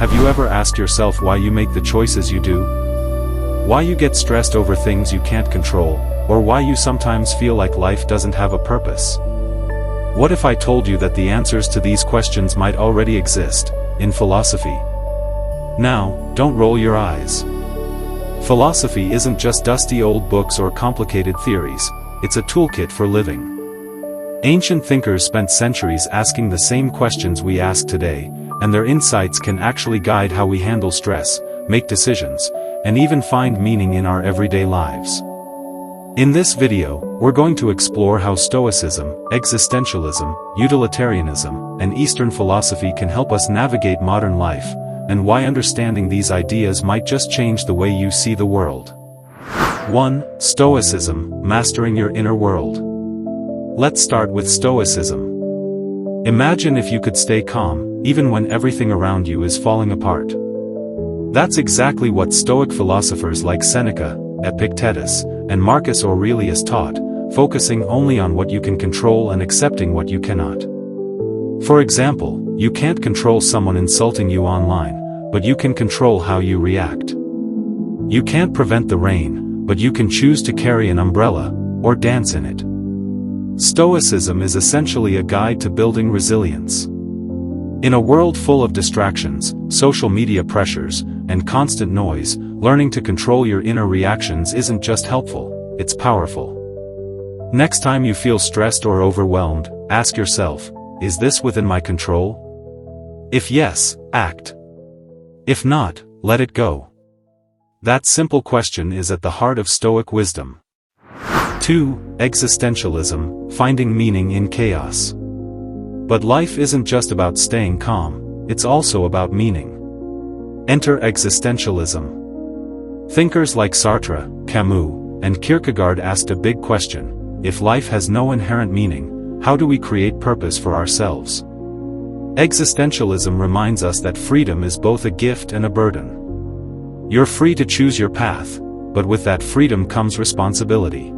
Have you ever asked yourself why you make the choices you do? Why you get stressed over things you can't control, or why you sometimes feel like life doesn't have a purpose? What if I told you that the answers to these questions might already exist in philosophy? Now, don't roll your eyes. Philosophy isn't just dusty old books or complicated theories, it's a toolkit for living. Ancient thinkers spent centuries asking the same questions we ask today, and their insights can actually guide how we handle stress, make decisions, and even find meaning in our everyday lives. In this video, we're going to explore how Stoicism, Existentialism, Utilitarianism, and Eastern philosophy can help us navigate modern life, and why understanding these ideas might just change the way you see the world. 1. Stoicism, mastering your inner world. Let's start with Stoicism. Imagine if you could stay calm, even when everything around you is falling apart. That's exactly what Stoic philosophers like Seneca, Epictetus, and Marcus Aurelius taught, focusing only on what you can control and accepting what you cannot. For example, you can't control someone insulting you online, but you can control how you react. You can't prevent the rain, but you can choose to carry an umbrella, or dance in it. Stoicism is essentially a guide to building resilience. In a world full of distractions, social media pressures, and constant noise, learning to control your inner reactions isn't just helpful, it's powerful. Next time you feel stressed or overwhelmed, ask yourself, is this within my control? If yes, act. If not, let it go. That simple question is at the heart of Stoic wisdom. 2. Existentialism, finding meaning in chaos. But life isn't just about staying calm, it's also about meaning. Enter existentialism. Thinkers like Sartre, Camus, and Kierkegaard asked a big question: if life has no inherent meaning, how do we create purpose for ourselves? Existentialism reminds us that freedom is both a gift and a burden. You're free to choose your path, but with that freedom comes responsibility.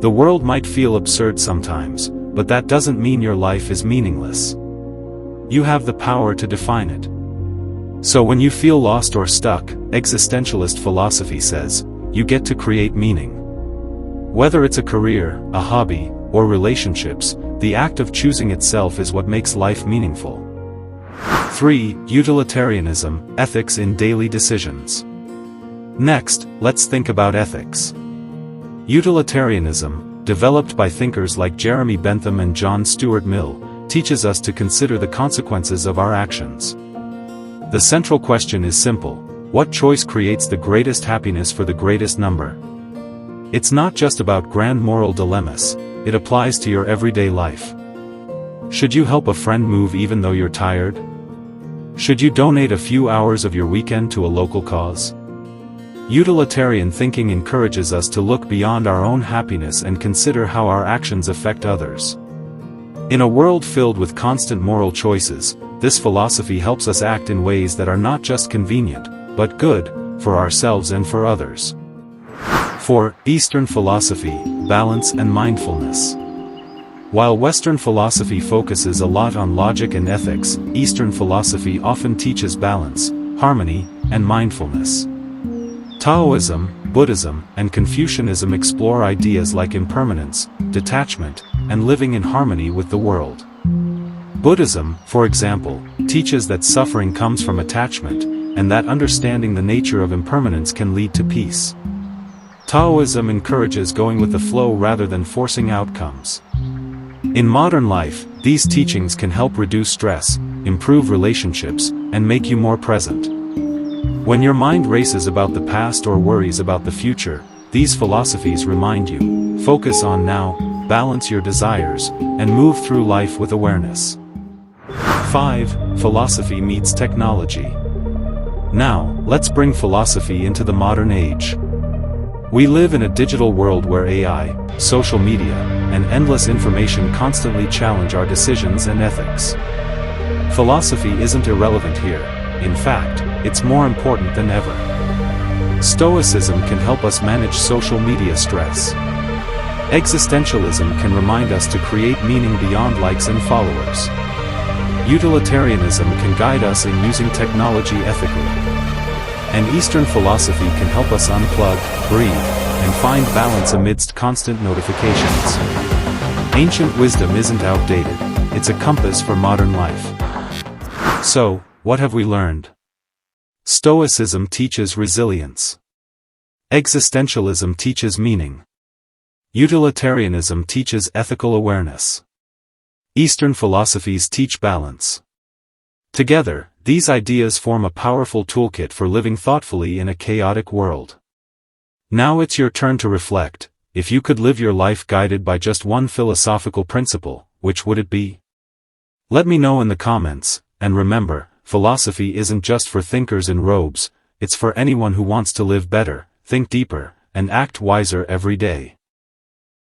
The world might feel absurd sometimes, but that doesn't mean your life is meaningless. You have the power to define it. So when you feel lost or stuck, existentialist philosophy says, you get to create meaning. Whether it's a career, a hobby, or relationships, the act of choosing itself is what makes life meaningful. 3. Utilitarianism, ethics in daily decisions. Next, let's think about ethics. Utilitarianism, developed by thinkers like Jeremy Bentham and John Stuart Mill, teaches us to consider the consequences of our actions. The central question is simple: what choice creates the greatest happiness for the greatest number? It's not just about grand moral dilemmas, it applies to your everyday life. Should you help a friend move even though you're tired? Should you donate a few hours of your weekend to a local cause? Utilitarian thinking encourages us to look beyond our own happiness and consider how our actions affect others. In a world filled with constant moral choices, this philosophy helps us act in ways that are not just convenient, but good, for ourselves and for others. 4. Eastern philosophy, balance and mindfulness. While Western philosophy focuses a lot on logic and ethics, Eastern philosophy often teaches balance, harmony, and mindfulness. Taoism, Buddhism, and Confucianism explore ideas like impermanence, detachment, and living in harmony with the world. Buddhism, for example, teaches that suffering comes from attachment, and that understanding the nature of impermanence can lead to peace. Taoism encourages going with the flow rather than forcing outcomes. In modern life, these teachings can help reduce stress, improve relationships, and make you more present. When your mind races about the past or worries about the future, these philosophies remind you, focus on now, balance your desires, and move through life with awareness. 5. Philosophy meets technology. Now, let's bring philosophy into the modern age. We live in a digital world where AI, social media, and endless information constantly challenge our decisions and ethics. Philosophy isn't irrelevant here. In fact, it's more important than ever. Stoicism can help us manage social media stress. Existentialism can remind us to create meaning beyond likes and followers. Utilitarianism can guide us in using technology ethically. And Eastern philosophy can help us unplug, breathe, and find balance amidst constant notifications. Ancient wisdom isn't outdated, it's a compass for modern life. So, what have we learned? Stoicism teaches resilience. Existentialism teaches meaning. Utilitarianism teaches ethical awareness. Eastern philosophies teach balance. Together, these ideas form a powerful toolkit for living thoughtfully in a chaotic world. Now it's your turn to reflect. If you could live your life guided by just one philosophical principle, which would it be? Let me know in the comments, and remember, philosophy isn't just for thinkers in robes, it's for anyone who wants to live better, think deeper, and act wiser every day.